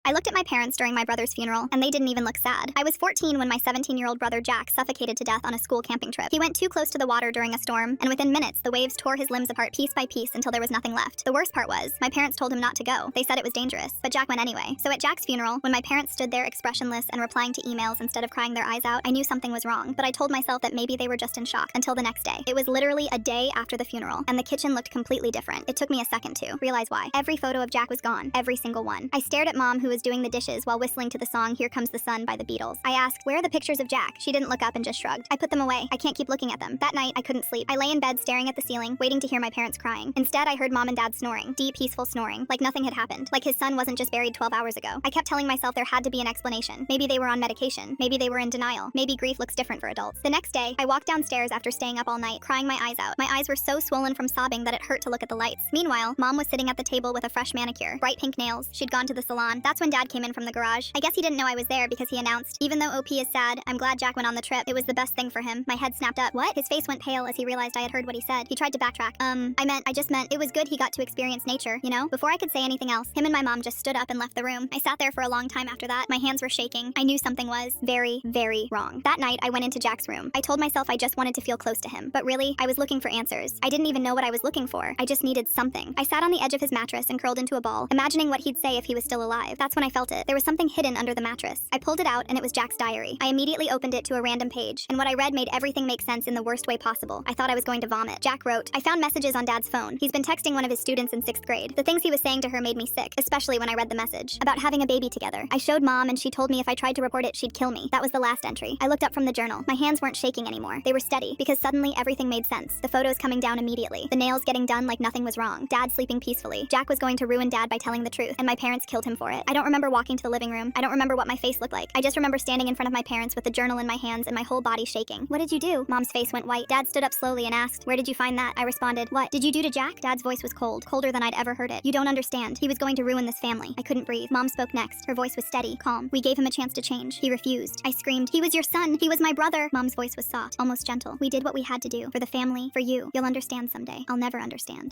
I looked at my parents during my brother's funeral, and they didn't even look sad. I was 14 when my 17-year-old brother Jack suffocated to death on a school camping trip. He went too close to the water during a storm, and within minutes, the waves tore his limbs apart piece by piece until there was nothing left. The worst part was, my parents told him not to go. They said it was dangerous, but Jack went anyway. So at Jack's funeral, when my parents stood there expressionless and replying to emails instead of crying their eyes out, I knew something was wrong, but I told myself that maybe they were just in shock until the next day. It was literally a day after the funeral, and the kitchen looked completely different. It took me a second to realize why. Every photo of Jack was gone, every single one. I stared at Mom, who was doing the dishes while whistling to the song Here Comes the Sun by the Beatles. I asked, where are the pictures of Jack? She didn't look up and just shrugged. I put them away. I can't keep looking at them. That night, I couldn't sleep. I lay in bed staring at the ceiling, waiting to hear my parents crying. Instead, I heard Mom and Dad snoring. Deep, peaceful snoring, like nothing had happened. Like his son wasn't just buried 12 hours ago. I kept telling myself there had to be an explanation. Maybe they were on medication. Maybe they were in denial. Maybe grief looks different for adults. The next day, I walked downstairs after staying up all night, crying my eyes out. My eyes were so swollen from sobbing that it hurt to look at the lights. Meanwhile, Mom was sitting at the table with a fresh manicure, bright pink nails. She'd gone to the salon. That's when Dad came in from the garage. I guess he didn't know I was there because he announced, even though OP is sad, I'm glad Jack went on the trip. It was the best thing for him. My head snapped up. What? His face went pale as he realized I had heard what he said. He tried to backtrack. I just meant it was good he got to experience nature, you know? Before I could say anything else, him and my mom just stood up and left the room. I sat there for a long time after that. My hands were shaking. I knew something was very, very wrong. That night, I went into Jack's room. I told myself I just wanted to feel close to him. But really, I was looking for answers. I didn't even know what I was looking for. I just needed something. I sat on the edge of his mattress and curled into a ball, imagining what he'd say if he was still alive. That's when I felt it. There was something hidden under the mattress. I pulled it out, and it was Jack's diary. I immediately opened it to a random page, and what I read made everything make sense in the worst way possible. I thought I was going to vomit. Jack wrote, I found messages on Dad's phone. He's been texting one of his students in 6th grade. The things he was saying to her made me sick, especially when I read the message about having a baby together. I showed Mom, and she told me if I tried to report it, she'd kill me. That was the last entry. I looked up from the journal. My hands weren't shaking anymore. They were steady, because suddenly everything made sense. The photos coming down immediately. The nails getting done like nothing was wrong. Dad sleeping peacefully. Jack was going to ruin Dad by telling the truth, and my parents killed him for it. I don't remember walking to the living room. I don't remember what my face looked like. I just remember standing in front of my parents with the journal in my hands and my whole body shaking. What did you do? Mom's face went white. Dad stood up slowly and asked, where did you find that? I responded, what did you do to Jack? Dad's voice was cold, colder than I'd ever heard it. You don't understand. He was going to ruin this family. I couldn't breathe. Mom spoke next. Her voice was steady, calm. We gave him a chance to change. He refused. I screamed, he was your son. He was my brother. Mom's voice was soft, almost gentle. We did what we had to do. For the family, for you. You'll understand someday. I'll never understand.